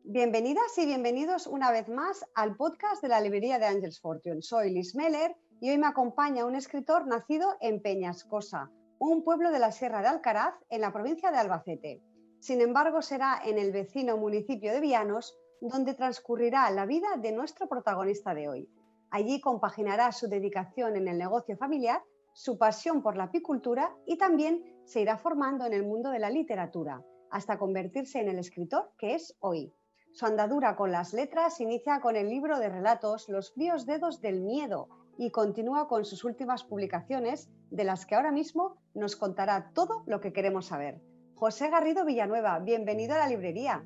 Bienvenidas y bienvenidos una vez más al podcast de la librería de Angels Fortune. Soy Liz Meller y hoy me acompaña un escritor nacido en Peñascosa, un pueblo de la Sierra de Alcaraz, en la provincia de Albacete. Sin embargo, será en el vecino municipio de Vianos donde transcurrirá la vida de nuestro protagonista de hoy. Allí compaginará su dedicación en el negocio familiar, su pasión por la apicultura y también se irá formando en el mundo de la literatura, hasta convertirse en el escritor que es hoy. Su andadura con las letras inicia con el libro de relatos Los fríos dedos del miedo y continúa con sus últimas publicaciones, de las que ahora mismo nos contará todo lo que queremos saber. José Garrido Villanueva, bienvenido a la librería.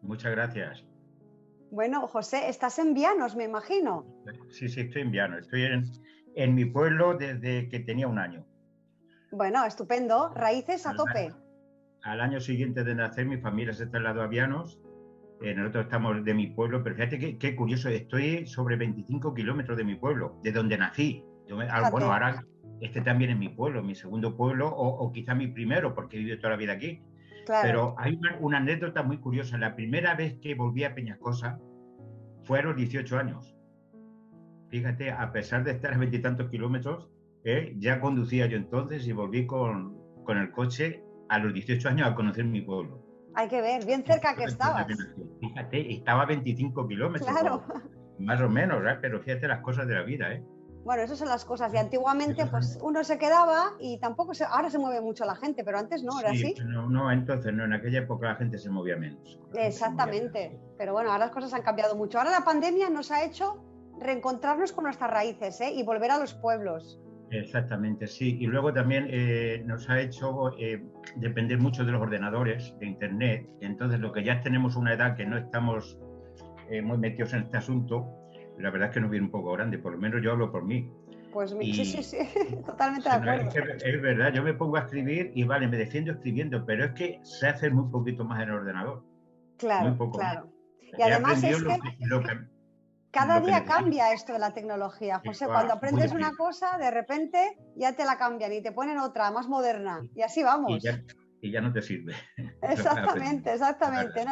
Muchas gracias. Bueno, José, estás en Vianos, me imagino. Sí, estoy en Vianos. Estoy en mi pueblo desde que tenía 1 año. Bueno, estupendo. Raíces a tope. Al año siguiente de nacer, mi familia se trasladó a Vianos. Nosotros estamos de mi pueblo, pero fíjate qué curioso, estoy sobre 25 kilómetros de mi pueblo, de donde nací. Bueno, ahora este también es mi pueblo, mi segundo pueblo, o quizá mi primero, porque he vivido toda la vida aquí. Claro. Pero hay una anécdota muy curiosa. La primera vez que volví a Peñascosa fue a los 18 años. Fíjate, a pesar de estar a 20 y tantos kilómetros, ya conducía yo entonces y volví con el coche a los 18 años a conocer mi pueblo. Hay que ver, bien cerca que estabas. Fíjate, estaba a 25 kilómetros, claro. Más o menos, ¿eh? Pero fíjate las cosas de la vida, ¿eh? Bueno, esas son las cosas. Y antiguamente, pues uno se quedaba y tampoco ahora se mueve mucho la gente, pero antes no, ¿era así? No, entonces no, en aquella época la gente se movía menos. Exactamente. Pero bueno, ahora las cosas han cambiado mucho. Ahora la pandemia nos ha hecho reencontrarnos con nuestras raíces, ¿eh? Y volver a los pueblos. Exactamente, sí. Y luego también nos ha hecho depender mucho de los ordenadores, de Internet. Entonces, lo que ya tenemos una edad que no estamos muy metidos en este asunto, la verdad es que nos viene un poco grande, por lo menos yo hablo por mí. Pues sí, totalmente de acuerdo. Es verdad, yo me pongo a escribir y vale, me defiendo escribiendo, pero es que sé hacer muy poquito más en el ordenador. Claro, muy poco claro. Más. Y además es que cada día cambia esto de la tecnología, José. Igual, cuando aprendes una cosa, de repente ya te la cambian y te ponen otra más moderna. Y así vamos. Y ya no te sirve. Exactamente.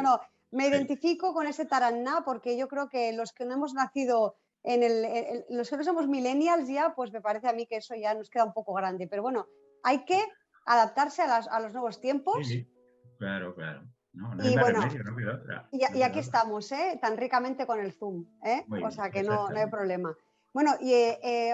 No, me identifico con ese taraná porque yo creo que los que no hemos nacido los que no somos millennials ya, pues me parece a mí que eso ya nos queda un poco grande. Pero bueno, hay que adaptarse a los nuevos tiempos. Sí, claro. No y bueno, remedio, no queda otra. Y aquí estamos, tan ricamente con el Zoom, o sea que no hay problema. Bueno, y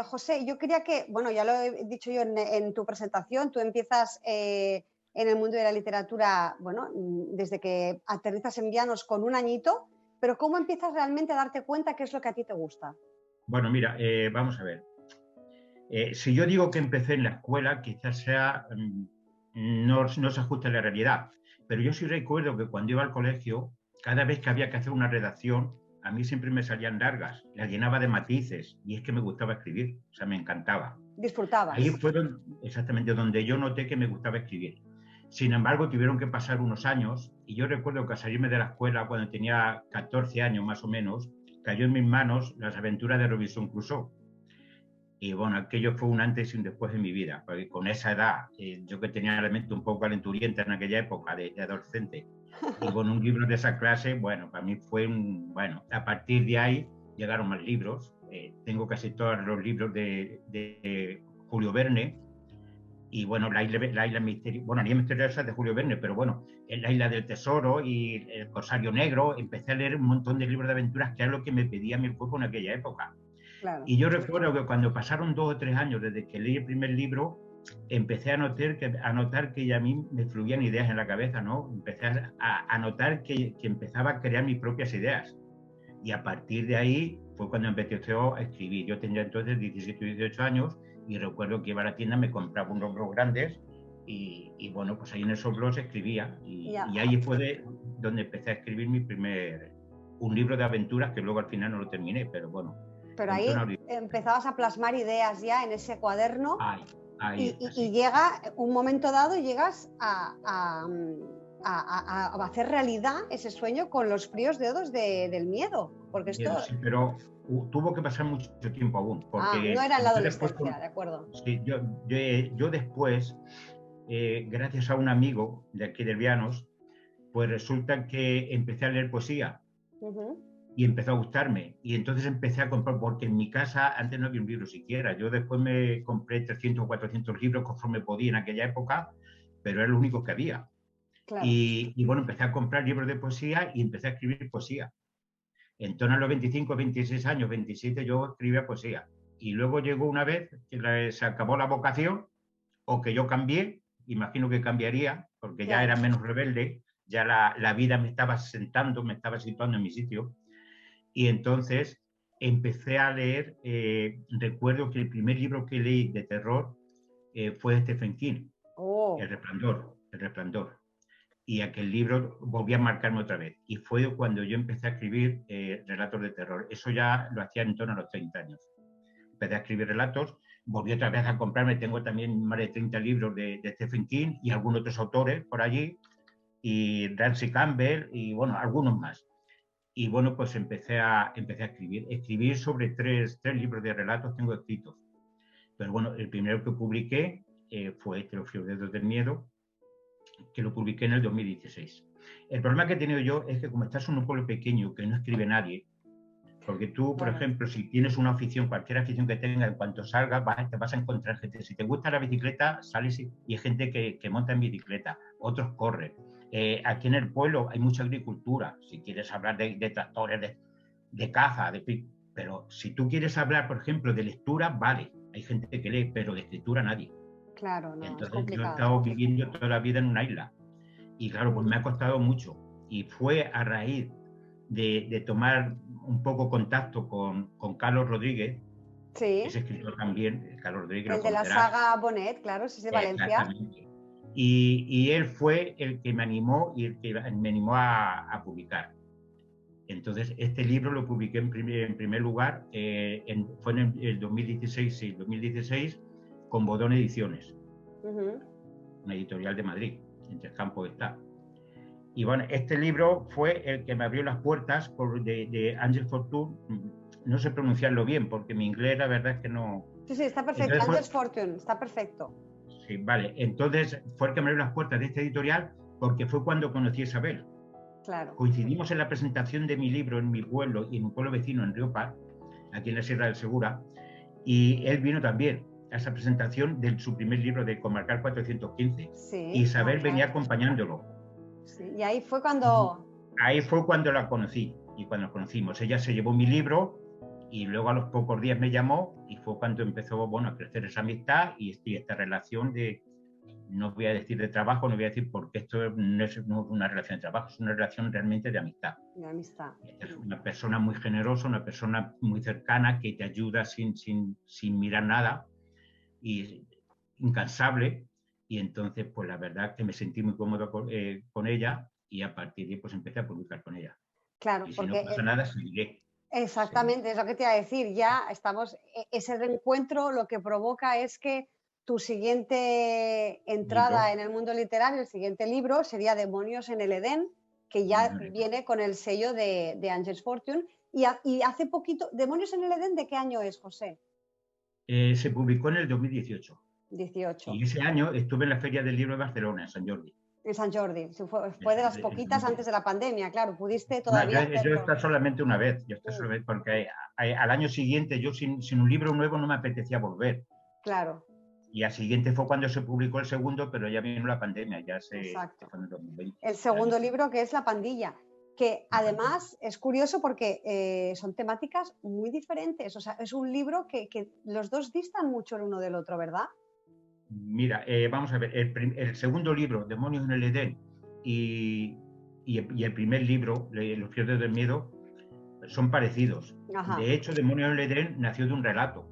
José, yo quería que, bueno, ya lo he dicho yo en tu presentación, tú empiezas en el mundo de la literatura, bueno, desde que aterrizas en Vianos con 1 añito, pero ¿cómo empiezas realmente a darte cuenta qué es lo que a ti te gusta? Bueno, mira, vamos a ver. Si yo digo que empecé en la escuela, quizás sea, no se ajuste a la realidad, pero yo sí recuerdo que cuando iba al colegio, cada vez que había que hacer una redacción, a mí siempre me salían largas, las llenaba de matices, y es que me gustaba escribir, o sea, me encantaba. Disfrutabas. Ahí fueron exactamente donde yo noté que me gustaba escribir. Sin embargo, tuvieron que pasar unos años, y yo recuerdo que al salirme de la escuela, cuando tenía 14 años más o menos, cayó en mis manos Las aventuras de Robinson Crusoe. Y bueno, aquello fue un antes y un después en mi vida, porque con esa edad, yo que tenía la mente un poco calenturienta en aquella época de adolescente, y con un libro de esa clase, bueno, para mí fue a partir de ahí llegaron más libros. Tengo casi todos los libros de Julio Verne, y bueno, la isla misteriosa de Julio Verne, pero bueno, La isla del tesoro y El corsario negro, empecé a leer un montón de libros de aventuras, que era lo que me pedía mi cuerpo en aquella época. Claro. Y yo recuerdo que cuando pasaron 2 o 3 años desde que leí el primer libro, empecé a notar que ya a mí me fluían ideas en la cabeza, ¿no? Empecé a notar que empezaba a crear mis propias ideas. Y a partir de ahí fue cuando empecé a escribir. Yo tenía entonces 17 o 18 años y recuerdo que iba a la tienda, me compraba unos blogs grandes y bueno, pues ahí en esos blogs escribía. Y ahí fue donde empecé a escribir un libro de aventuras que luego al final no lo terminé, pero bueno. Pero ahí empezabas a plasmar ideas ya en ese cuaderno y llega un momento dado y llegas a hacer realidad ese sueño con Los fríos dedos del miedo. Porque esto... Sí, pero tuvo que pasar mucho tiempo aún. Porque no era en la adolescencia, de acuerdo. Sí, yo después, gracias a un amigo de aquí de Vianos, pues resulta que empecé a leer poesía y empezó a gustarme. Y entonces empecé a comprar, porque en mi casa antes no había un libro siquiera. Yo después me compré 300 o 400 libros conforme podía en aquella época, pero era lo único que había. Claro. Y bueno, empecé a comprar libros de poesía y empecé a escribir poesía. En torno a los 25, 26 años, 27, yo escribía poesía. Y luego llegó una vez que se acabó la vocación, o que yo cambié, imagino que cambiaría, porque ya Claro. era menos rebelde, ya la vida me estaba sentando, me estaba situando en mi sitio. Y entonces empecé a leer, recuerdo que el primer libro que leí de terror fue Stephen King, El Resplandor, El Resplandor. Y aquel libro volvió a marcarme otra vez. Y fue cuando yo empecé a escribir relatos de terror. Eso ya lo hacía en torno a los 30 años. Empecé a escribir relatos, volví otra vez a comprarme, tengo también más de 30 libros de Stephen King y algunos otros autores por allí, y Ramsey Campbell, y bueno, algunos más. Y bueno, pues empecé a escribir sobre tres libros de relatos tengo escritos. Pero bueno, el primero que publiqué fue Los Dedos del Miedo, que lo publiqué en el 2016. El problema que he tenido yo es que como estás en un pueblo pequeño que no escribe nadie, porque tú, por ejemplo, si tienes una afición, cualquier afición que tengas, en cuanto salgas te vas a encontrar gente. Si te gusta la bicicleta, sales y hay gente que monta en bicicleta, otros corren. Aquí en el pueblo hay mucha agricultura, si quieres hablar de tractores, de caza, pero si tú quieres hablar, por ejemplo, de lectura, vale, hay gente que lee, pero de escritura nadie. Claro, no, entonces es complicado. Yo he estado viviendo toda la vida en una isla y claro, pues me ha costado mucho y fue a raíz de tomar un poco contacto con Carlos Rodríguez, sí, que es escritor también, Carlos Rodríguez, el lo de la conocerás. saga Bonet, claro, sí, es de Valencia. Exactamente. Y él fue el que me animó y el que me animó a publicar. Entonces, este libro lo publiqué en primer lugar, fue en el 2016, sí, 2016, con Bodón Ediciones, una editorial de Madrid, en Tres Campos está. Y bueno, este libro fue el que me abrió las puertas de Angels Fortune. No sé pronunciarlo bien, porque mi inglés la verdad es que no... Sí, está perfecto, Angels Fortune, está perfecto. Sí, vale. Entonces fue el que me abrió las puertas de esta editorial, porque fue cuando conocí a Isabel. Claro. Coincidimos en la presentación de mi libro en mi pueblo y en un pueblo vecino, en Riopa, aquí en la Sierra del Segura, y él vino también a esa presentación de su primer libro de Comarcal 415. Sí, y Isabel venía acompañándolo. Sí, y ahí fue cuando... Ahí fue cuando la conocí y cuando nos conocimos. Ella se llevó mi libro y luego a los pocos días me llamó y fue cuando empezó, bueno, a crecer esa amistad y esta relación de, no voy a decir de trabajo, no voy a decir porque esto no es una relación de trabajo, es una relación realmente de amistad. De amistad. Es una persona muy generosa, una persona muy cercana que te ayuda sin mirar nada y incansable. Y entonces, pues la verdad que me sentí muy cómodo con ella y a partir de ahí pues empecé a publicar con ella. Claro, y si porque no pasa nada, seguiré. Exactamente, es lo que te iba a decir. Ya estamos, ese reencuentro lo que provoca es que tu siguiente entrada en el mundo literario, el siguiente libro, sería Demonios en el Edén, que ya viene con el sello de Angels Fortune. Y hace poquito, ¿Demonios en el Edén de qué año es, José? Se publicó en el 2018. 18. Y ese año estuve en la Feria del Libro de Barcelona, en San Jordi. En San Jordi, fue de las poquitas antes de la pandemia, claro, pudiste todavía... Yo he estado solamente una vez, porque al año siguiente yo sin un libro nuevo no me apetecía volver. Claro. Y al siguiente fue cuando se publicó el segundo, pero ya vino la pandemia, Exacto. fue en el 2020. El segundo libro, que es La Pandilla, que además es curioso porque son temáticas muy diferentes. O sea, es un libro que los dos distan mucho el uno del otro, ¿verdad? Mira, vamos a ver, el segundo libro, Demonios en el Edén, y el primer libro, Los Fieles del Miedo, son parecidos. Ajá. De hecho, Demonios en el Edén nació de un relato.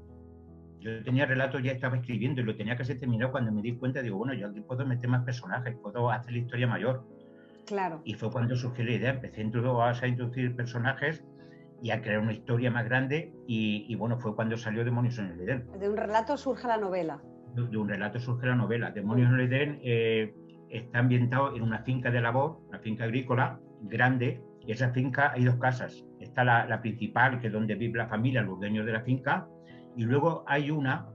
Yo tenía relatos, ya estaba escribiendo y lo tenía casi terminado cuando me di cuenta, digo, bueno, yo aquí puedo meter más personajes, puedo hacer la historia mayor. Claro. Y fue cuando surgió la idea, empecé a introducir personajes y a crear una historia más grande y bueno, fue cuando salió Demonios en el Edén. De un relato surge la novela. De un relato surge la novela. Demonios en el Edén está ambientado en una finca de labor, una finca agrícola grande, y esa finca hay dos casas. Está la principal, que es donde vive la familia, los dueños de la finca, y luego hay una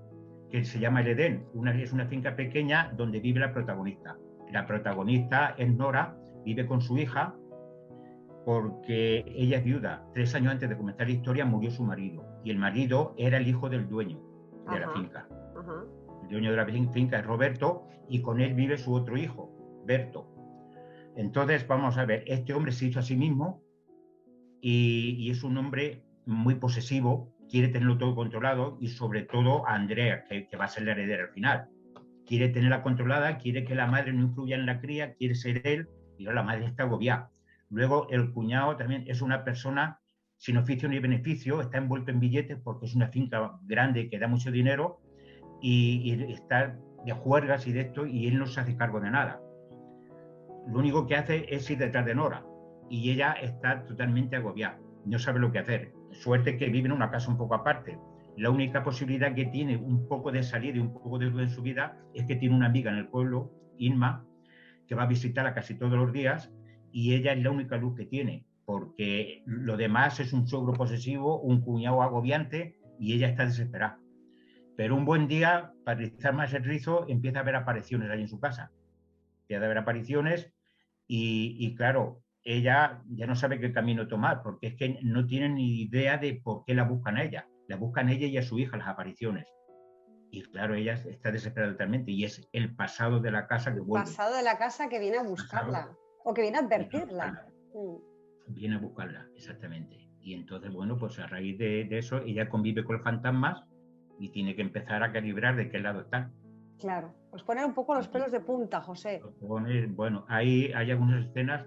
que se llama el Edén, es una finca pequeña donde vive la protagonista. La protagonista es Nora, vive con su hija porque ella es viuda. 3 años antes de comenzar la historia murió su marido, y el marido era el hijo del dueño de la finca. El dueño de la finca es Roberto, y con él vive su otro hijo, Berto. Entonces, vamos a ver, este hombre se hizo a sí mismo y es un hombre muy posesivo, quiere tenerlo todo controlado, y sobre todo a Andrea, que va a ser la heredera al final. Quiere tenerla controlada, quiere que la madre no influya en la cría, quiere ser él, y la madre está agobiada. Luego el cuñado también es una persona sin oficio ni beneficio, está envuelto en billetes porque es una finca grande que da mucho dinero, y está de juergas y de esto, y él no se hace cargo de nada. Lo único que hace es ir detrás de Nora, y ella está totalmente agobiada, no sabe lo que hacer. Suerte que vive en una casa un poco aparte. La única posibilidad que tiene un poco de salida y un poco de luz en su vida es que tiene una amiga en el pueblo, Inma, que va a visitarla casi todos los días, y ella es la única luz que tiene, porque lo demás es un suegro posesivo, un cuñado agobiante, y ella está desesperada. Pero un buen día, para rizar más el rizo, empieza a haber apariciones ahí en su casa. Empieza a haber apariciones y claro, ella ya no sabe qué camino tomar, porque es que no tiene ni idea de por qué la buscan a ella. La buscan ella y a su hija, las apariciones. Y claro, ella está desesperada totalmente, y es el pasado de la casa que vuelve. El pasado de la casa que viene a buscarla, o que viene a advertirla. Viene a buscarla, exactamente. Y entonces, bueno, pues a raíz de eso, ella convive con los fantasmas y tiene que empezar a calibrar de qué lado están. Claro, pues poner un poco los pelos de punta, José. Bueno, hay algunas escenas.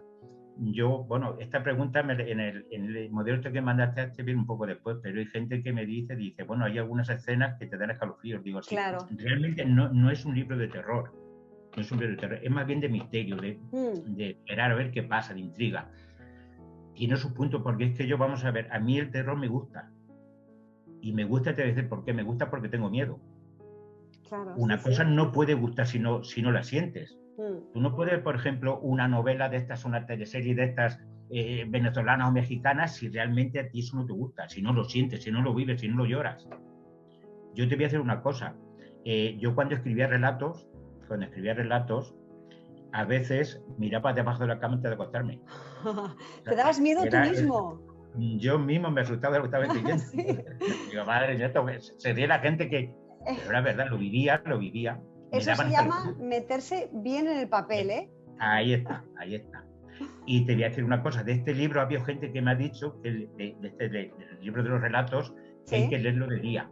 Bueno, esta pregunta en el modelo que mandaste viene un poco después, pero hay gente que me dice, bueno, hay algunas escenas que te dan escalofríos. Digo, sí, claro. Realmente no es un libro de terror, no es un libro de terror, es más bien de misterio, de esperar a ver qué pasa, de intriga. Tiene sus puntos, porque es que vamos a ver, a mí el terror me gusta. Y me gusta, te voy a decir por qué, me gusta porque tengo miedo. Claro, una cosa no puede gustar si no la sientes. Tú no puedes, por ejemplo, una novela de estas, una teleserie de estas venezolanas o mexicanas, si realmente a ti eso no te gusta, si no lo sientes, si no lo vives, si no lo lloras. Yo te voy a hacer una cosa. Yo cuando escribía relatos, a veces miraba debajo de la cama antes de acostarme. ¿Te dabas miedo tú mismo? Yo mismo me asustaba de lo que estaba escribiendo. ¿Sí? Digo, madre mía, se ríe la gente que... Pero era verdad, lo vivía. Eso se llama meterse bien en el papel, ¿eh? Ahí está. Y te voy a decir una cosa, de este libro había gente que me ha dicho que del libro de los relatos, ¿sí? Hay que leerlo de día.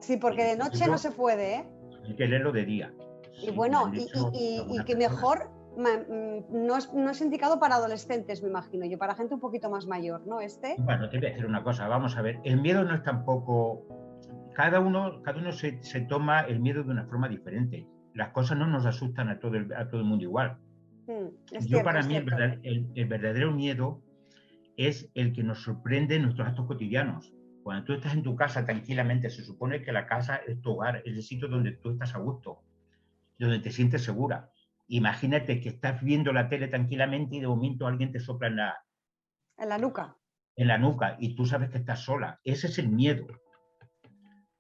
Sí, porque de noche no se puede, ¿eh? Hay que leerlo de día. Y bueno, y que mejor no es indicado para adolescentes, me imagino yo, para gente un poquito más mayor, ¿no? Bueno, te voy a decir una cosa, vamos a ver, el miedo no es tampoco... Cada uno se toma el miedo de una forma diferente. Las cosas no nos asustan a todo el mundo igual. Para mí el verdadero miedo es el que nos sorprende en nuestros actos cotidianos. Cuando tú estás en tu casa tranquilamente, se supone que la casa es tu hogar, es el sitio donde tú estás a gusto, donde te sientes segura. Imagínate que estás viendo la tele tranquilamente y de momento alguien te sopla en la nuca. En la nuca, y tú sabes que estás sola. Ese es el miedo.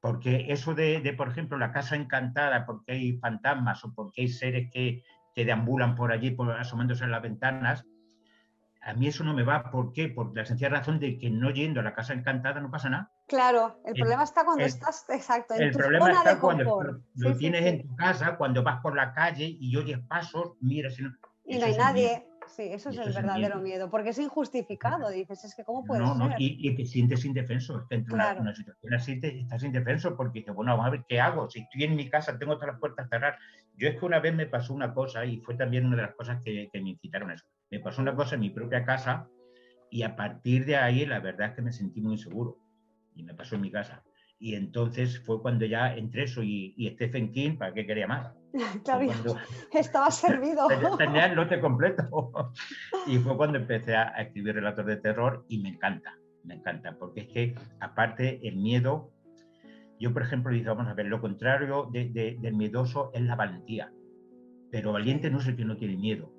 Porque eso por ejemplo, la casa encantada, porque hay fantasmas o porque hay seres que deambulan por allí, asomándose en las ventanas, a mí eso no me va. ¿Por qué? Por la sencilla razón de que no yendo a la casa encantada no pasa nada. Claro, el problema está cuando estás, exacto, en tu zona de confort. Cuando lo tienes en tu casa, cuando vas por la calle y oyes pasos, miras y no hay nadie. Sí, eso es el verdadero miedo, porque es injustificado, dices, es que ¿cómo puede ser? Y te sientes indefenso, es que entre una situación así estás indefenso, porque dices, bueno, vamos a ver qué hago, si estoy en mi casa, tengo todas las puertas cerradas. Yo es que una vez me pasó una cosa, y fue también una de las cosas que me incitaron a eso. Me pasó una cosa en mi propia casa, y a partir de ahí la verdad es que me sentí muy inseguro, y me pasó en mi casa. Y entonces fue cuando ya entre eso y Stephen King, ¿para qué quería más? Claro, estaba servido. Tenía el lote completo. Y fue cuando empecé a escribir relatos de terror, y me encanta, porque es que aparte el miedo, yo por ejemplo digo, vamos a ver, lo contrario del miedoso es la valentía, pero valiente no es el que no tiene miedo.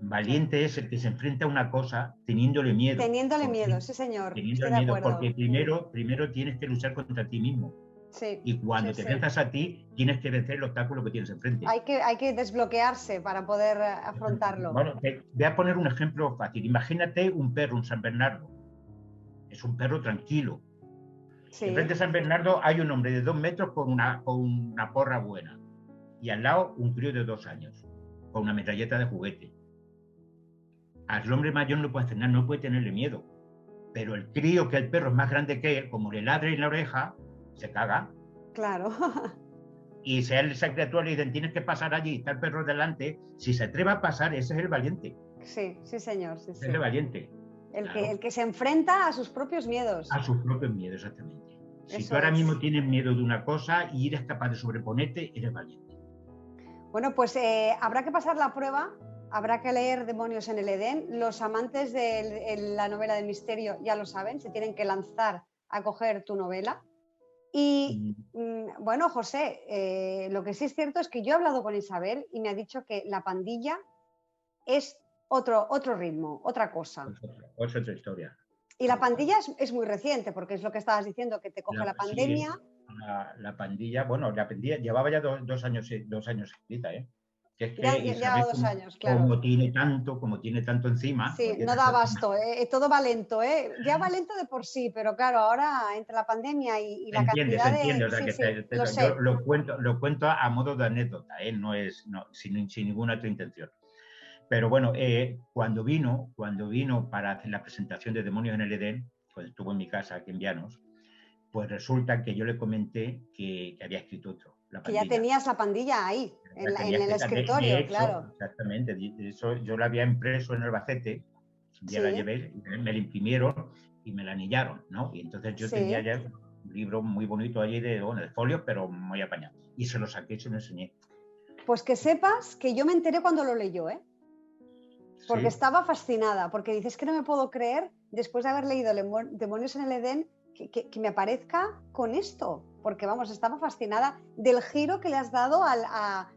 Valiente es el que se enfrenta a una cosa teniéndole miedo. Teniéndole miedo, sí señor. Teniéndole miedo, porque primero tienes que luchar contra ti mismo. Sí, Y cuando te venzas a ti, tienes que vencer el obstáculo que tienes enfrente. Hay que desbloquearse para poder afrontarlo. Bueno, te voy a poner un ejemplo fácil. Imagínate un perro, un San Bernardo. Es un perro tranquilo. Sí. Enfrente de San Bernardo hay un hombre de 2 metros con una porra buena. Y al lado un crío de 2 años, con una metralleta de juguete. Al hombre mayor no puede hacer nada, no puede tenerle miedo. Pero el crío, que el perro es más grande que él, como le ladre en la oreja, se caga. Claro. Y si a esa criatura le dicen, tienes que pasar allí, está el perro delante, si se atreve a pasar, ese es el valiente. Sí, sí, señor. Sí, ese es el valiente. El que se enfrenta a sus propios miedos. A sus propios miedos, exactamente. Si Eso tú ahora mismo tienes miedo de una cosa y eres capaz de sobreponerte, eres valiente. Bueno, pues habrá que pasar la prueba, habrá que leer Demonios en el Edén. Los amantes de la novela de misterio ya lo saben, se tienen que lanzar a coger tu novela. Y bueno, José, lo que sí es cierto es que yo he hablado con Isabel y me ha dicho que La Pandilla es otro ritmo, otra cosa. Es otra historia. Y La Pandilla es muy reciente, porque es lo que estabas diciendo, que te coge la pandemia. Sí, la pandilla, bueno, la pandilla llevaba ya dos años escrita, ¿eh? Que es que ya Isabel, 2 años, claro. Como tiene tanto encima. Sí, no da abasto, todo va lento, ya va lento de por sí, pero claro, ahora entre la pandemia y la cantidad de... O sea, sí, lo sé. Yo lo cuento a modo de anécdota, no es sin ninguna otra intención. Pero bueno, cuando vino para hacer la presentación de Demonios en el Edén, cuando estuvo en mi casa aquí en Llanos, pues resulta que yo le comenté que había escrito otro. Que ya tenías La Pandilla ahí, en el escritorio, de hecho, claro. Exactamente, de eso yo la había impreso en Albacete, ya la llevé, me la imprimieron y me la anillaron, ¿no? Y entonces yo tenía ya un libro muy bonito allí de folios, pero muy apañado. Y se lo saqué y se lo enseñé. Pues que sepas que yo me enteré cuando lo leyó, ¿eh? Porque estaba fascinada, porque dices que no me puedo creer, después de haber leído Demonios en el Edén, que me aparezca con esto, porque vamos, estaba fascinada del giro que le has dado a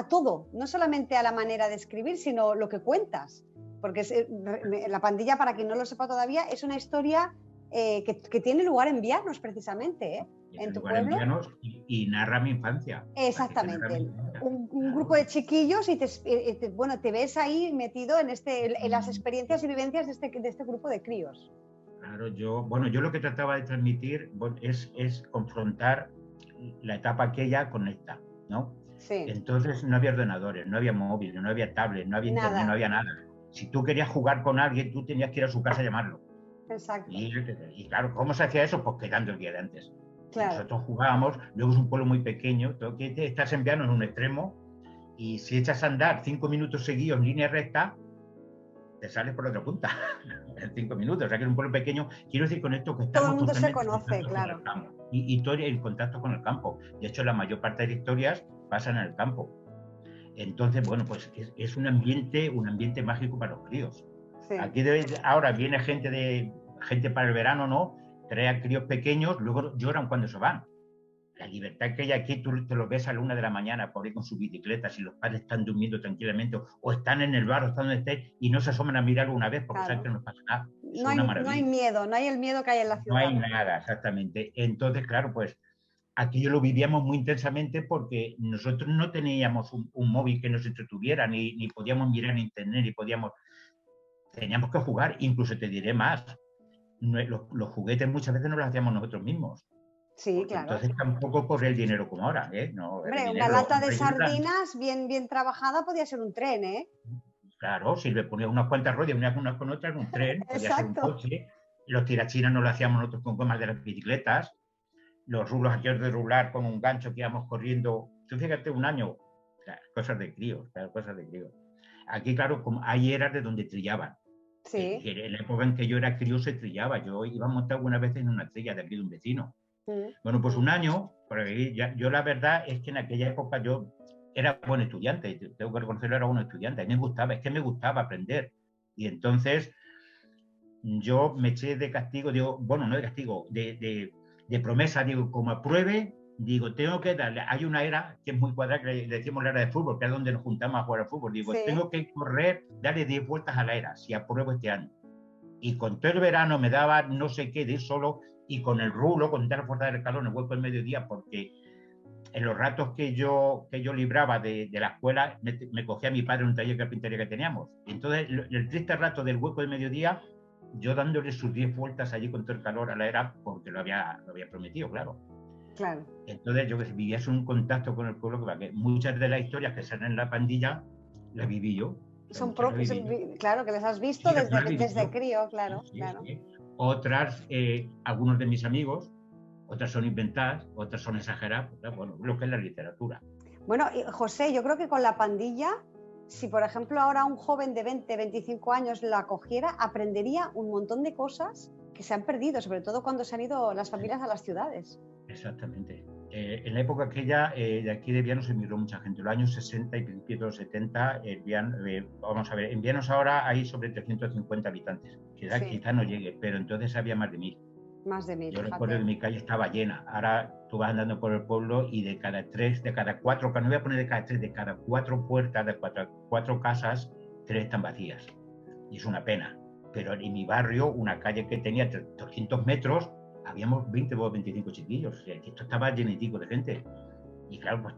todo, no solamente a la manera de escribir, sino lo que cuentas, porque La Pandilla, para quien no lo sepa todavía, es una historia que tiene lugar en Viernos, precisamente, en tu pueblo. Y narra mi infancia. Exactamente, un grupo de chiquillos y te ves ahí metido en las experiencias y vivencias de este grupo de críos. Claro, yo lo que trataba de transmitir es confrontar la etapa aquella con esta, ¿no? Sí. Entonces no había ordenadores, no había móviles, no había tablet, no había internet, no había nada. Si tú querías jugar con alguien, tú tenías que ir a su casa a llamarlo. Exacto. Y claro, ¿cómo se hacía eso? Pues quedando el día de antes. Claro. Nosotros jugábamos, luego es un pueblo muy pequeño, estás en Llanos en un extremo, y si echas a andar 5 minutos seguidos en línea recta, te sales por la otra punta en 5 minutos. O sea que es un pueblo pequeño. Quiero decir con esto que estamos todo el mundo se conoce, claro. Y historia en contacto con el campo. De hecho, la mayor parte de las historias pasan en el campo. Entonces, bueno, pues es un ambiente mágico para los críos. Sí. Aquí ahora viene gente para el verano, ¿no? Trae a críos pequeños, luego lloran cuando se van. La libertad que hay aquí, tú te lo ves a la 1 de la mañana por ahí con sus bicicletas y los padres están durmiendo tranquilamente o están en el bar o están donde estén y no se asoman a mirar una vez porque saben que no pasa nada. No hay miedo, no hay el miedo que hay en la ciudad. No hay nada, exactamente. Entonces, claro, pues aquello lo vivíamos muy intensamente porque nosotros no teníamos un móvil que nos entretuviera, ni podíamos mirar en internet, teníamos que jugar. Incluso te diré más, los juguetes muchas veces no los hacíamos nosotros mismos. Sí, claro. Entonces tampoco corre el dinero como ahora, No, hombre, una lata de sardinas bien trabajada podía ser un tren, ¿eh? Claro, si le ponías unas cuantas ruedas, unas con otras, un tren, podía ser un coche. Los tirachinas no lo hacíamos nosotros con gomas de las bicicletas. Los rulos aquellos de rular con un gancho que íbamos corriendo. Tú fíjate, un año, cosas de críos, cosas de críos. Aquí, claro, como hay eras de donde trillaban. Sí. En la época en que yo era crío se trillaba. Yo iba a montar algunas veces en una trilla de aquí de un vecino. Bueno, pues un año, yo la verdad es que en aquella época yo era buen estudiante, tengo que reconocerlo, era buen estudiante, a mí me gustaba aprender. Y entonces yo me eché de castigo, no de castigo, de promesa, como apruebe, tengo que darle, hay una era que es muy cuadrada, que le decimos la era de fútbol, que es donde nos juntamos a jugar al fútbol, sí. Tengo que correr, darle 10 vueltas a la era, si apruebo este año. Y con todo el verano me daba no sé qué de ir solo y con el rulo, con tal fuerza del calor en el hueco del mediodía, porque en los ratos que yo libraba de la escuela, me cogía a mi padre en un taller de carpintería que teníamos. Y entonces, el triste rato del hueco del mediodía, yo dándole sus 10 vueltas allí con todo el calor a la era, porque lo había prometido, claro. Claro. Entonces, yo que vivías un contacto con el pueblo, que muchas de las historias que salen en la pandilla, las viví yo. Son propios, claro, que les has visto Sí, desde crío, claro, sí, claro. Sí. Otras, algunos de mis amigos, otras son inventadas, otras son exageradas, bueno, lo que es la literatura. Bueno, José, yo creo que con la pandilla, si por ejemplo ahora un joven de 20, 25 años la cogiera, aprendería un montón de cosas que se han perdido, sobre todo cuando se han ido las familias a las ciudades. Exactamente. En la época aquella, de aquí de Vianos emigró mucha gente. En los años 60 y principios de los 70, vamos a ver, en Vianos ahora hay sobre 350 habitantes. Quizá no llegue, pero entonces había más de 1000. Más de 1000. Yo recuerdo que mi calle estaba llena. Ahora tú vas andando por el pueblo y de cada 4, no voy a poner de cada 3, de cada 4 puertas, de 4 casas, 3 están vacías. Y es una pena. Pero en mi barrio, una calle que tenía 200 metros, habíamos 20 o 25 chiquillos. O sea, esto estaba llenitico de gente. Y claro, pues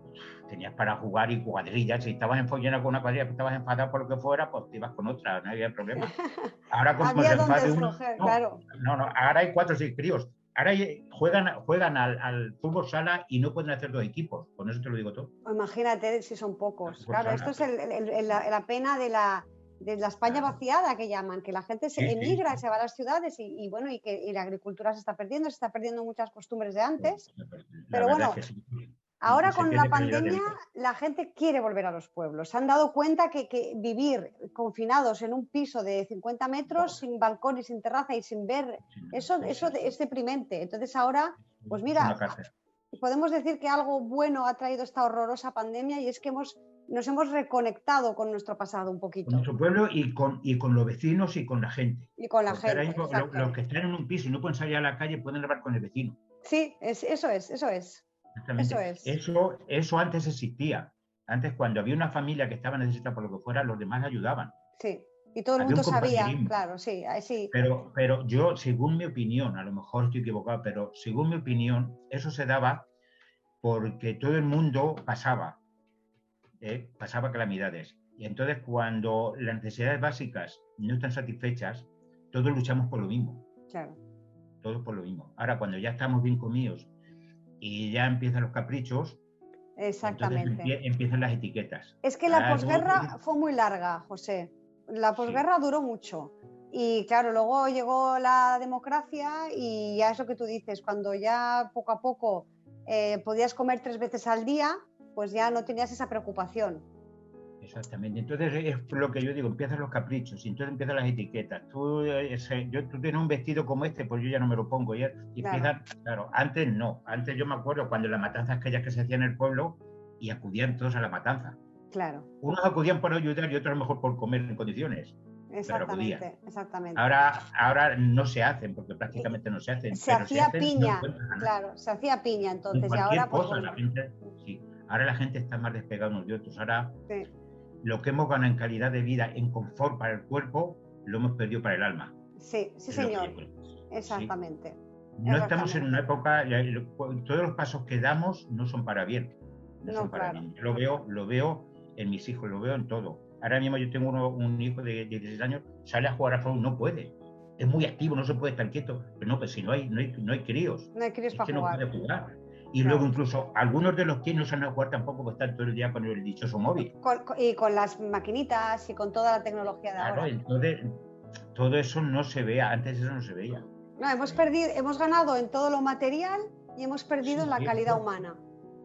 tenías para jugar y cuadrillas. Si estabas enfollada con una cuadrilla, que estabas enfadado por lo que fuera, pues te ibas con otra, no había problema. Ahora como había donde escoger, claro. No, ahora hay 4 o 6 críos. Ahora juegan al fútbol sala y no pueden hacer 2 equipos. Con eso te lo digo todo. Imagínate si son pocos. Claro, esto es la pena de la España vaciada que llaman, que la gente se emigra, se va a las ciudades y la agricultura se está perdiendo muchas costumbres de antes. Pero bueno, ahora con la pandemia la gente quiere volver a los pueblos. Se han dado cuenta que vivir confinados en un piso de 50 metros, sin balcón y sin terraza y sin ver, eso es deprimente. Entonces ahora, pues mira, podemos decir que algo bueno ha traído esta horrorosa pandemia y es que nos hemos reconectado con nuestro pasado un poquito. Con nuestro pueblo y con los vecinos y con la gente. Y con la gente. Los que están en un piso y no pueden salir a la calle pueden hablar con el vecino. Sí, eso es. Exactamente. Eso antes existía. Antes, cuando había una familia que estaba necesitada por lo que fuera, los demás ayudaban. Sí, y todo el mundo sabía, claro, sí. Pero yo, según mi opinión, a lo mejor estoy equivocado, pero según mi opinión, eso se daba porque todo el mundo pasaba calamidades. Y entonces, cuando las necesidades básicas no están satisfechas, todos luchamos por lo mismo. Claro. Todos por lo mismo. Ahora, cuando ya estamos bien comidos y ya empiezan los caprichos, exactamente, entonces empiezan las etiquetas. Es que la posguerra fue muy larga, José. La posguerra duró mucho. Y claro, luego llegó la democracia y ya es lo que tú dices, cuando ya poco a poco podías comer 3 veces al día, pues ya no tenías esa preocupación. Exactamente. Entonces es lo que yo digo, empiezan los caprichos, y entonces empiezan las etiquetas. Tú tienes un vestido como este, pues yo ya no me lo pongo. Y empiezan, claro, antes no. Antes yo me acuerdo cuando las matanzas aquellas que se hacían en el pueblo y acudían todos a la matanza. Claro. Unos acudían por ayudar y otros a lo mejor por comer en condiciones. Exactamente. Ahora no se hacen, porque prácticamente no se hacen. Se hacía piña, claro, se hacía piña entonces. Y ahora pues cosa, la gente, sí. Ahora la gente está más despegada unos de otros. Ahora lo que hemos ganado en calidad de vida, en confort para el cuerpo, lo hemos perdido para el alma. Sí, señor. Exactamente. No estamos en una época, todos los pasos que damos no son para bien. No son para bien. Yo lo veo en mis hijos, lo veo en todo. Ahora mismo yo tengo un hijo de 16 años, sale a jugar a fútbol, no puede. Es muy activo, no se puede estar quieto. Pero no, pues si no hay críos. No hay críos para jugar. No puede jugar. Y luego incluso algunos de los que no saben jugar tampoco, pues están todo el día con el dichoso móvil. Y con las maquinitas y con toda la tecnología de ahora. Entonces todo eso no se veía, antes eso no se veía. No, hemos ganado en todo lo material y hemos perdido en la calidad humana.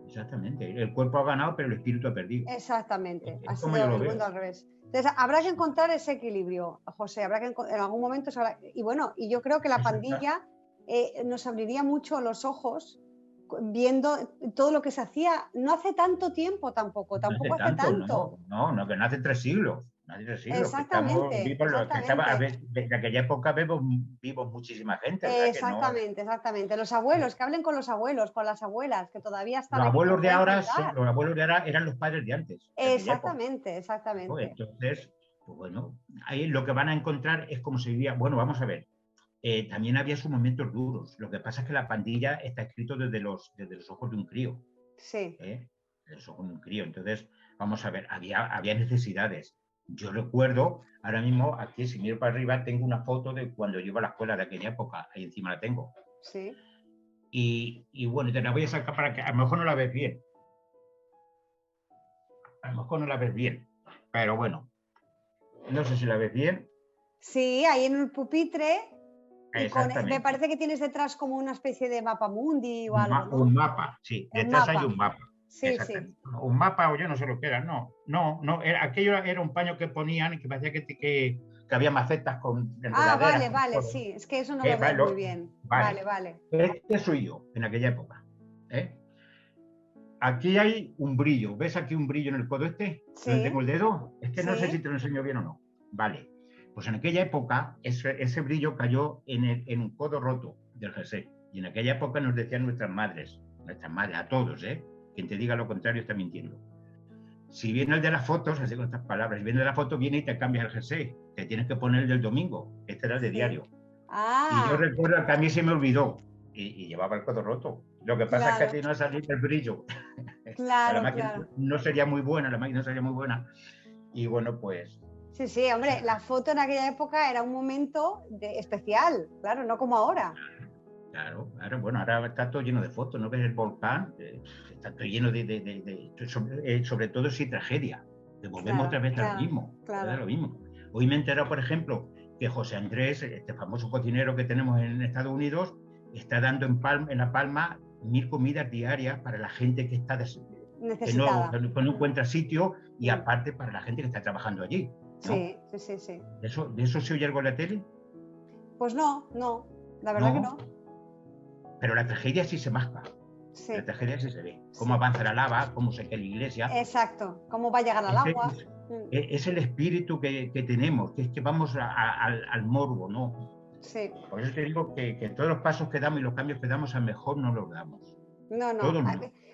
Exactamente, el cuerpo ha ganado pero el espíritu ha perdido. Exactamente, ha sido el mundo al revés. Entonces habrá que encontrar ese equilibrio, José, habrá que en algún momento y yo creo que la pandilla nos abriría mucho los ojos viendo todo lo que se hacía no hace tanto tiempo tampoco hace tanto. No, que no hace 3 siglos. Exactamente. De aquella época vivos muchísima gente. Exactamente. Los abuelos, que hablen con los abuelos, con las abuelas, que todavía están. Los abuelos de ahora eran los padres de antes. Exactamente. Entonces, pues bueno, ahí lo que van a encontrar es cómo se vivía. Bueno, vamos a ver. también había sus momentos duros. Lo que pasa es que La Pandilla está escrito desde los ojos de un crío. Sí. Desde los ojos de un crío. Entonces, vamos a ver, había necesidades. Yo recuerdo, ahora mismo, aquí, si miro para arriba, tengo una foto de cuando yo iba a la escuela de aquella época. Ahí encima la tengo. Sí. Y bueno, te la voy a sacar para que a lo mejor no la ves bien. A lo mejor no la ves bien. Pero bueno, no sé si la ves bien. Sí, ahí en el pupitre. Y me Exactamente. parece que tienes detrás como una especie de mapa mundi o algo, ¿no? Un mapa, sí. Un Detrás mapa. hay un mapa. Sí, Exactamente. sí. Un mapa, o yo no sé lo que era. No. Aquello era un paño que ponían y que parecía que había macetas con Ah, enredaderas. vale, sí. Es que eso no lo veo muy bien. Vale. Este soy yo, en aquella época. Aquí hay un brillo. ¿Ves aquí un brillo en el codo este? Sí. ¿Donde tengo el dedo? Es que no Sí. sé si te lo enseño bien o no. Vale. Pues en aquella época ese brillo cayó en un codo roto del jersey. Y en aquella época nos decían nuestras madres, a todos, quien te diga lo contrario está mintiendo. Si viene el de las fotos, así con estas palabras, si viene de la foto, viene y te cambias el jersey. Te tienes que poner el del domingo. Este era el de diario. Y yo recuerdo que a mí se me olvidó y llevaba el codo roto. Lo que pasa es que a ti no ha salido el brillo. Claro, la máquina no sería muy buena, Y bueno, pues... Sí, hombre, la foto en aquella época era un momento especial, claro, no como ahora. Claro, bueno, ahora está todo lleno de fotos, ¿no ves el volcán? Está todo lleno sobre todo si tragedia. Que volvemos otra vez a lo mismo. Hoy me he enterado, por ejemplo, que José Andrés, este famoso cocinero que tenemos en Estados Unidos, está dando en La Palma 1000 comidas diarias para la gente que está necesitada, que no encuentra sitio y aparte para la gente que está trabajando allí, ¿no? Sí. ¿De eso se oye algo en la tele? Pues no, la verdad que no. Pero la tragedia sí se masca. Sí. La tragedia sí se ve. Cómo avanza la lava, cómo se cae la iglesia. Exacto, cómo va a llegar al agua. Es el espíritu que tenemos, que es que vamos al morbo, ¿no? Sí. Por eso te digo que todos los pasos que damos y los cambios que damos, a lo mejor no los damos. No.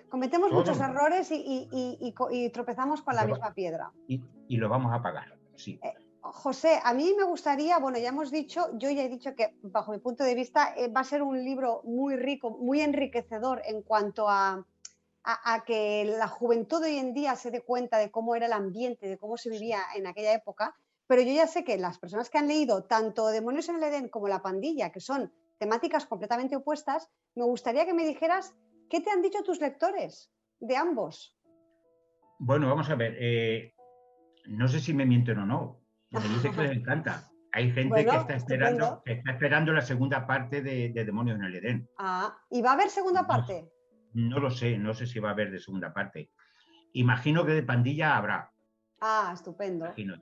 Cometemos muchos errores y tropezamos con la misma piedra. Y lo vamos a pagar, sí. José, a mí me gustaría, bueno, yo ya he dicho que bajo mi punto de vista va a ser un libro muy rico, muy enriquecedor en cuanto a que la juventud de hoy en día se dé cuenta de cómo era el ambiente, de cómo se vivía en aquella época, pero yo ya sé que las personas que han leído tanto Demonios en el Edén como La Pandilla, que son temáticas completamente opuestas, me gustaría que me dijeras qué te han dicho tus lectores de ambos. Bueno, vamos a ver, no sé si me mienten o no. Me dice que les encanta. Hay gente que está esperando la segunda parte de Demonios en el Edén. ¿Y va a haber segunda parte? No lo sé, no sé si va a haber de segunda parte. Imagino que de Pandilla habrá. Estupendo. Imagino,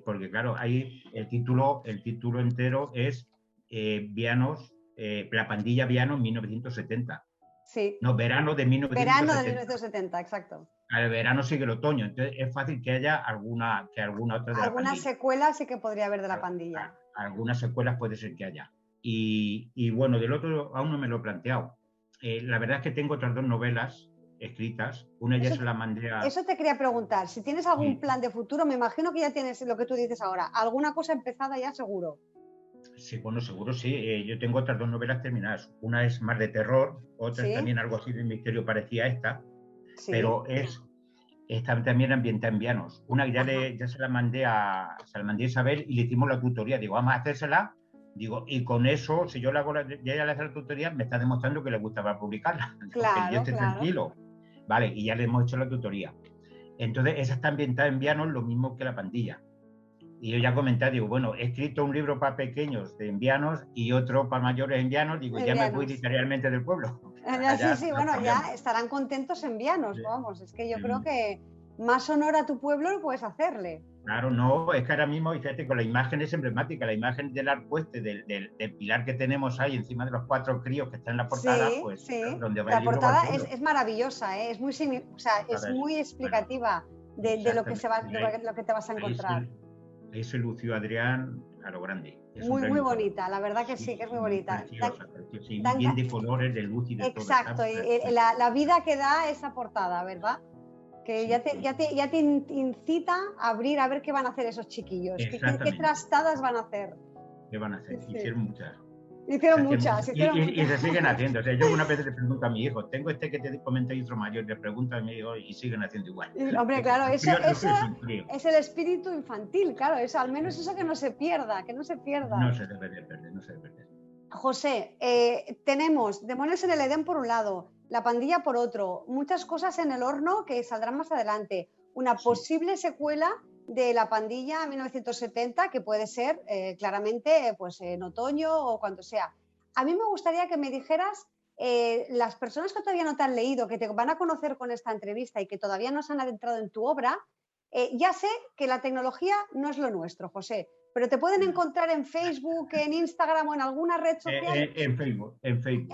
porque claro, ahí el título entero es Vianos, La Pandilla Vianos 1970. Sí. No, verano de 1970. Verano de 1970, exacto. Al verano sigue el otoño, entonces es fácil que haya alguna otra de La Pandilla. Algunas secuelas sí que podría haber de La Pandilla. Algunas secuelas puede ser que haya. Y bueno, del otro aún no me lo he planteado. La verdad es que tengo otras 2 novelas escritas. Una ya se la mandé a... Eso te quería preguntar. Si tienes algún plan de futuro, me imagino que ya tienes lo que tú dices ahora. ¿Alguna cosa empezada ya seguro? Sí, bueno, seguro sí. Yo tengo otras 2 novelas terminadas. Una es más de terror, otra es también algo así de misterio parecía a esta, pero esta también ambientada en Vianos. Una ya se la mandé a Isabel y le hicimos la tutoría. Digo, vamos a hacérsela. Digo, y con eso, si yo le hago ya le hace la tutoría, me está demostrando que le gustaba publicarla. Claro, que yo esté tranquilo. Vale, y ya le hemos hecho la tutoría. Entonces, esa está ambientada en Vianos, lo mismo que La Pandilla. Y yo ya comenté, digo, bueno, he escrito un libro para pequeños de Vianos y otro para mayores en Vianos, digo, ya me voy literalmente del pueblo. Ya estarán contentos en Vianos, vamos, es que yo creo que más honor a tu pueblo lo puedes hacerle. Claro, no, es que ahora mismo, fíjate, con la imagen es emblemática, la imagen del arcueste, del pilar que tenemos ahí encima de los 4 críos que están en la portada, donde va la portada es maravillosa, es muy explicativa de lo que te vas a encontrar. Ahí se lució Adrián a lo grande. Muy bonita, la verdad que sí, que es muy bonita. Preciosa, bien de colores, de luz y de todo. Exacto, y la vida que da esa portada, ¿verdad? Que ya te incita a abrir a ver qué van a hacer esos chiquillos, qué trastadas van a hacer. ¿Qué van a hacer? Sí. Hicieron muchas. Hicieron muchas. Y se siguen haciendo. O sea, yo una vez le pregunto a mi hijo, tengo este que te comenté y otro mayor, le pregunto a mi hijo y siguen haciendo igual. Hombre, claro, eso Frío. es el espíritu infantil, claro, eso, al menos eso que no se pierda, que no se pierda. No se debe de perder, no se debe de perder. José, tenemos Demonios en el Edén por un lado, La pandilla por otro, muchas cosas en el horno que saldrán más adelante, una posible secuela de La pandilla 1970 que puede ser claramente pues, en otoño o cuando sea. A mí me gustaría que me dijeras, las personas que todavía no te han leído, que te van a conocer con esta entrevista y que todavía no se han adentrado en tu obra, ya sé que la tecnología no es lo nuestro, José, pero te pueden encontrar en Facebook, en Instagram o en alguna red social. En Facebook.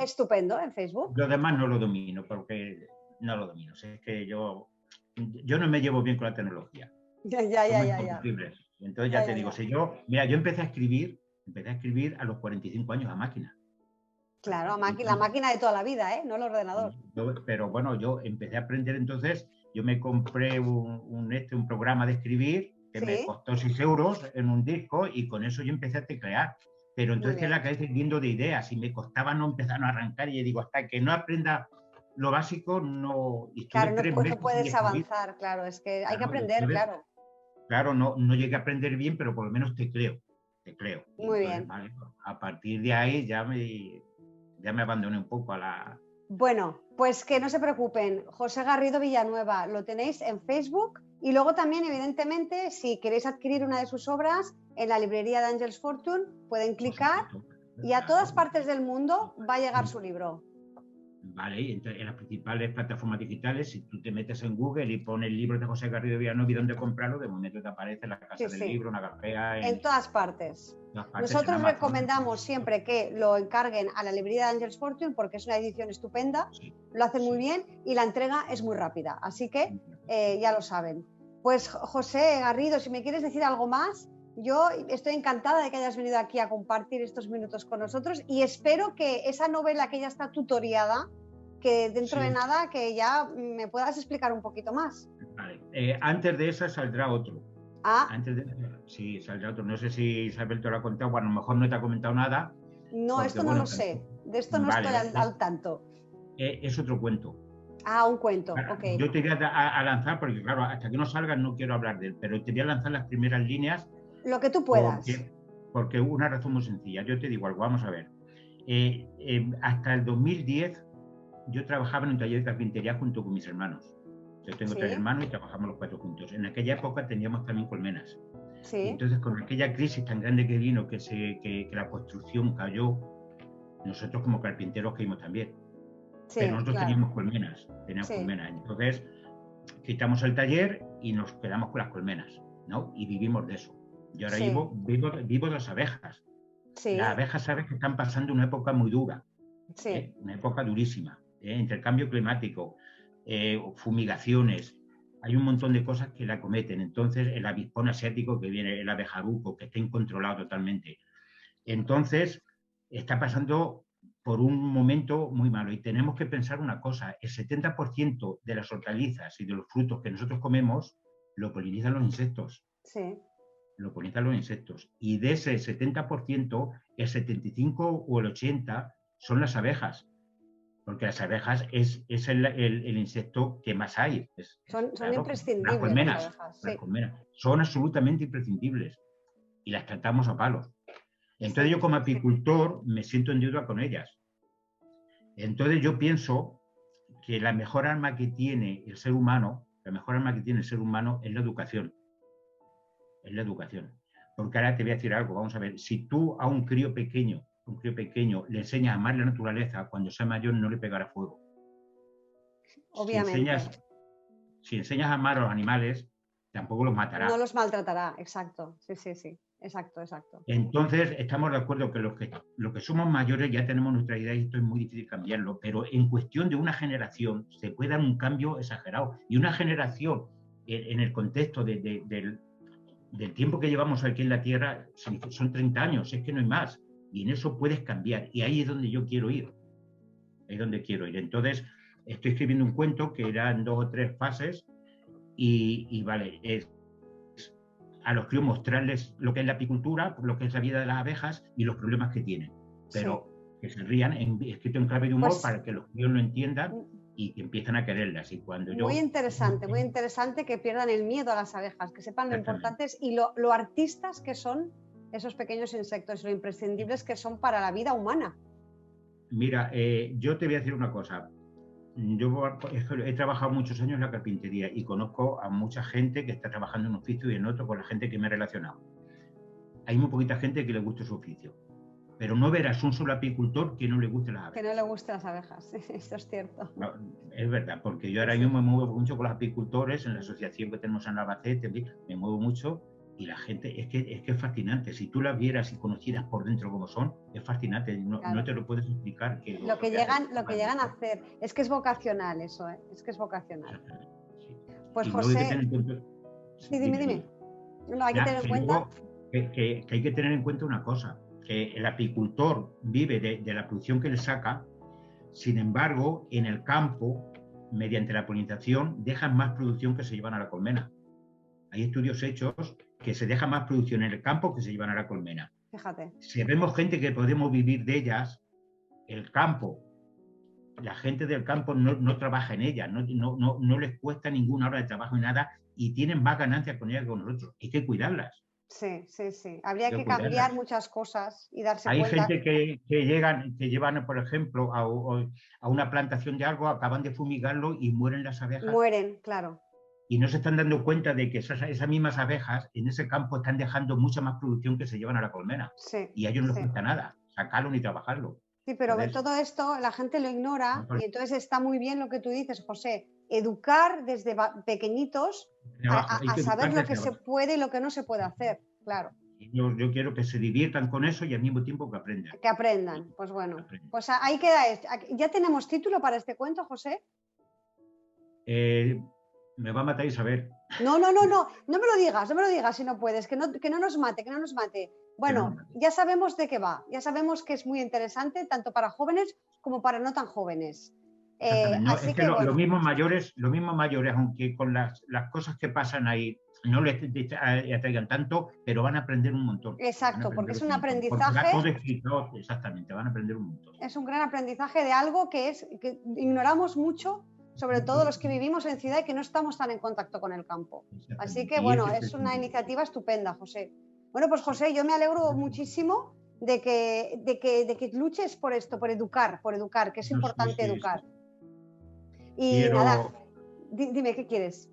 Estupendo, en Facebook. Lo demás no lo domino, porque no lo domino. O sea, es que yo no me llevo bien con la tecnología. Ya. Entonces ya te digo, si yo empecé a escribir a los 45 años a máquina. Claro, la máquina de toda la vida, ¿eh? No el ordenador. Pero bueno, yo empecé a aprender entonces, yo me compré un programa de escribir que me costó 6 euros en un disco y con eso yo empecé a teclear. Pero entonces que la cabeza viendo de ideas y me costaba no empezar a arrancar y yo digo, hasta que no aprenda lo básico, no... Claro, no puedes avanzar, claro, es que hay que aprender, claro. Claro, no llegué a aprender bien, pero por lo menos tecleo. Muy bien. Vale, a partir de ahí ya me abandoné un poco a la... Bueno, pues que no se preocupen, José Garrido Villanueva, lo tenéis en Facebook y luego también, evidentemente, si queréis adquirir una de sus obras, en la librería de Angels Fortune pueden clicar y a todas partes del mundo va a llegar su libro. Vale, entonces en las principales plataformas digitales, si tú te metes en Google y pones libros de José Garrido Villanueva y dónde comprarlo, de momento te aparece la Casa del Libro, una Garpea... En todas partes. Nosotros recomendamos siempre que lo encarguen a la librería de Angels Fortune porque es una edición estupenda, lo hacen muy bien y la entrega es muy rápida, así que ya lo saben. Pues José Garrido, si me quieres decir algo más, yo estoy encantada de que hayas venido aquí a compartir estos minutos con nosotros y espero que esa novela que ya está tutoriada, que dentro de nada que ya me puedas explicar un poquito más. Vale. Antes de esa saldrá otro. Antes de sí, saldrá otro. No sé si Isabel te lo ha contado, bueno, a lo mejor no te ha comentado nada. No, porque, esto no lo sé. De esto no estoy al tanto. Es otro cuento. Un cuento, ok. Yo te voy a lanzar, porque claro, hasta que no salga no quiero hablar de él, pero te voy a lanzar las primeras líneas. Lo que tú puedas. Porque una razón muy sencilla. Yo te digo algo, vamos a ver. Hasta el 2010 yo trabajaba en un taller de carpintería junto con mis hermanos. Yo tengo 3 hermanos y trabajamos los 4 juntos. En aquella época teníamos también colmenas. Entonces, con aquella crisis tan grande que vino, que la construcción cayó, nosotros como carpinteros caímos también. Pero nosotros teníamos colmenas. Entonces, quitamos el taller y nos quedamos con las colmenas, ¿no? Y vivimos de eso. Yo ahora vivo de las abejas. Las abejas sabes que están pasando una época muy dura. Una época durísima. Intercambio climático, fumigaciones, hay un montón de cosas que la cometen. Entonces, el avispón asiático que viene, el abejaruco, que está incontrolado totalmente. Entonces, está pasando por un momento muy malo y tenemos que pensar una cosa, el 70% de las hortalizas y de los frutos que nosotros comemos lo polinizan los insectos. Lo polinizan los insectos. Y de ese 70%, el 75 o el 80% son las abejas. Porque las abejas es el insecto que más hay. Son imprescindibles. Las colmenas son absolutamente imprescindibles y las tratamos a palos. Entonces yo como apicultor me siento en deuda con ellas. Entonces yo pienso que la mejor arma que tiene el ser humano, es la educación. Es la educación. Porque ahora te voy a decir algo, vamos a ver, si tú a un crío pequeño le enseñas a amar la naturaleza, cuando sea mayor no le pegará fuego. Obviamente. Si enseñas a amar a los animales, tampoco los matará. No los maltratará, exacto. Sí. Exacto. Entonces, estamos de acuerdo que los que somos mayores ya tenemos nuestra idea y esto es muy difícil cambiarlo, pero en cuestión de una generación se puede dar un cambio exagerado. Y una generación, en el contexto del tiempo que llevamos aquí en la Tierra, son 30 años, es que no hay más. Y en eso puedes cambiar. Y ahí es donde yo quiero ir. Entonces, estoy escribiendo un cuento que era en 2 o 3 fases y vale, a los críos mostrarles lo que es la apicultura, lo que es la vida de las abejas y los problemas que tienen. Pero que se rían, escrito en clave de humor, para que los críos lo entiendan y que empiecen a quererlas. Y cuando muy interesante que pierdan el miedo a las abejas, que sepan lo importantes y lo artistas que son esos pequeños insectos, lo imprescindibles que son para la vida humana. Mira, yo te voy a decir una cosa. Yo he trabajado muchos años en la carpintería y conozco a mucha gente que está trabajando en un oficio y en otro con la gente que me he relacionado. Hay muy poquita gente que le guste su oficio, pero no verás un solo apicultor que no le guste las abejas. Que no le gusten las abejas, esto es cierto. No, es verdad, porque yo ahora mismo me muevo mucho con los apicultores, en la asociación que tenemos en Albacete, me muevo mucho y la gente, es que es fascinante. Si tú las vieras y conocieras por dentro cómo son, es fascinante, no te lo puedes explicar. Lo que llegan a hacer, es que es vocacional eso, es que es vocacional. Sí. Pues José... Sí, dime. No, hay que tener en cuenta... Que hay que tener en cuenta una cosa, que el apicultor vive de la producción que le saca, sin embargo, en el campo, mediante la polinización, dejan más producción que se llevan a la colmena. Hay estudios hechos que se deja más producción en el campo que se llevan a la colmena. Fíjate. Si vemos gente que podemos vivir de ellas, el campo, la gente del campo no trabaja en ella, no les cuesta ninguna hora de trabajo ni nada y tienen más ganancias con ellas que con nosotros. Hay que cuidarlas. Sí. Habría que cambiar muchas cosas y darse cuenta. Hay gente que llevan, por ejemplo, a una plantación de algo, acaban de fumigarlo y mueren las abejas. Mueren, claro. Y no se están dando cuenta de que esas mismas abejas en ese campo están dejando mucha más producción que se llevan a la colmena. Y a ellos no les cuesta nada sacarlo ni trabajarlo. Sí, pero todo esto la gente lo ignora y entonces está muy bien lo que tú dices, José. Educar desde pequeñitos a saber lo que se puede y lo que no se puede hacer, claro. Yo quiero que se diviertan con eso y al mismo tiempo que aprendan. Que aprendan, pues bueno. Pues ahí queda esto. ¿Ya tenemos título para este cuento, José? Me va a matar Isabel. No me lo digas si no puedes, que no nos mate. Bueno, ya sabemos de qué va, ya sabemos que es muy interesante tanto para jóvenes como para no tan jóvenes. Así que los mismos mayores, aunque con las cosas que pasan ahí no les atraigan tanto, pero van a aprender un montón. Exacto, porque es un aprendizaje. Todo escrito, exactamente, van a aprender un montón. Es un gran aprendizaje de algo que ignoramos mucho, sobre todo los que vivimos en ciudad y que no estamos tan en contacto con el campo. Así que bueno, es una iniciativa estupenda, José. Bueno, pues José, yo me alegro muchísimo de que luches por esto, por educar, que es importante educar. Y nada, dime, ¿qué quieres?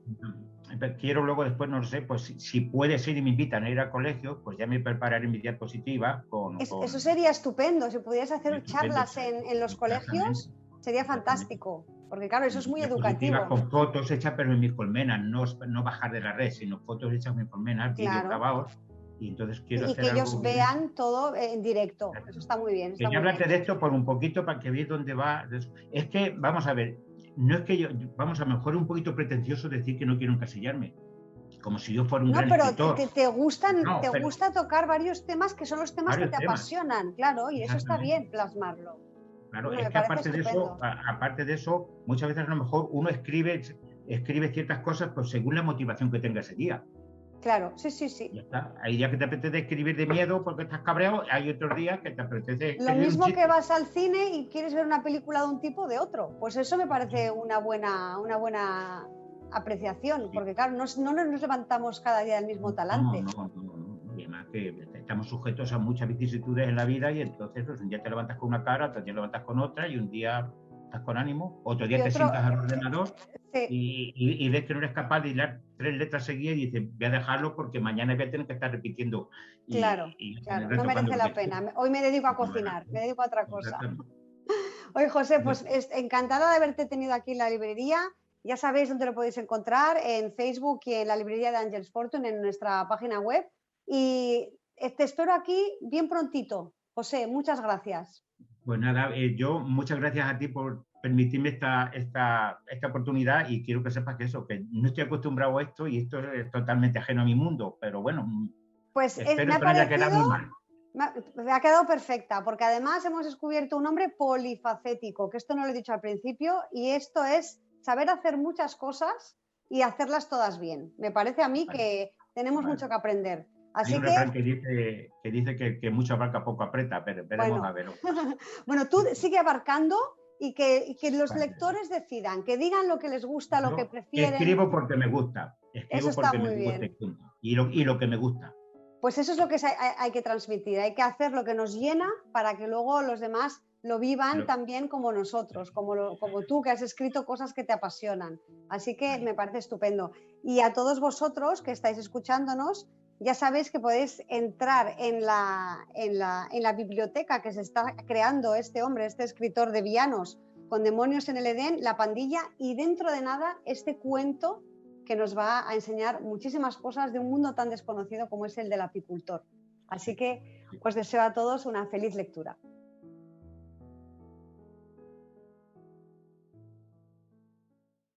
Quiero luego después, no sé, pues si puede ser y me invitan a ir al colegio, pues ya me prepararé mi diapositiva Eso sería estupendo, si pudieras hacer charlas en los colegios, sería fantástico. Porque claro, eso es muy educativo. Con fotos hechas pero en mis colmenas, no bajar de la red, sino fotos hechas en mis colmenas, vídeos grabados. Y entonces quiero hacer que ellos vean todo en directo. Eso está muy bien. Quería hablarte de esto por un poquito para que veas dónde va. Es que, vamos a ver, no es que vamos a lo mejor es un poquito pretencioso decir que no quiero encasillarme. Como si yo fuera un gran escritor. Te gusta tocar varios temas que son los temas que te apasionan, claro, y eso está bien plasmarlo. Claro, es que aparte de eso, muchas veces a lo mejor uno escribe ciertas cosas pues, según la motivación que tenga ese día. Claro, sí. Ya está. Hay días que te apetece escribir de miedo porque estás cabreado, hay otros días que te apetece lo mismo que vas al cine y quieres ver una película de un tipo o de otro. Pues eso me parece una buena apreciación, porque claro, no nos levantamos cada día del mismo talante. No. Y además que estamos sujetos a muchas vicisitudes en la vida y entonces pues, un día te levantas con una cara, otro día te levantas con otra y un día estás con ánimo, otro día te sientas al ordenador y ves que no eres capaz de hilar 3 letras seguidas y dices, voy a dejarlo porque mañana voy a tener que estar repitiendo. Claro, no merece la pena. Hoy me dedico a cocinar, me dedico a otra cosa. Oye, José, pues encantada de haberte tenido aquí en la librería. Ya sabéis dónde lo podéis encontrar, en Facebook y en la librería de Angels Fortune, en nuestra página web. Y te espero aquí bien prontito. José, muchas gracias. Pues nada, yo muchas gracias a ti por permitirme esta oportunidad y quiero que sepas que no estoy acostumbrado a esto y esto es totalmente ajeno a mi mundo, pero bueno, pues espero que no haya quedado muy mal. Me ha quedado perfecta, porque además hemos descubierto un hombre polifacético, que esto no lo he dicho al principio, y esto es saber hacer muchas cosas y hacerlas todas bien. Me parece a mí que tenemos Vale. mucho que aprender. Hay Así un refrán que dice que mucha abarca poco aprieta, pero veremos bueno, a ver. bueno, tú sigue abarcando y que los Vale. lectores decidan, que digan lo que les gusta, lo que Yo prefieren. escribo porque me gusta, Eso escribo está porque me muy gusta y bien. punto. Y lo que me gusta. Pues eso es lo que hay que transmitir, hay que hacer lo que nos llena para que luego los demás lo vivan Pero, también como nosotros, como tú que has escrito cosas que te apasionan. Así que me parece estupendo. Y a todos vosotros que estáis escuchándonos, ya sabéis que podéis entrar en la biblioteca que se está creando este hombre, este escritor de villanos, con Demonios en el Edén, La Pandilla, y dentro de nada este cuento que nos va a enseñar muchísimas cosas de un mundo tan desconocido como es el del apicultor. Así que os deseo a todos una feliz lectura.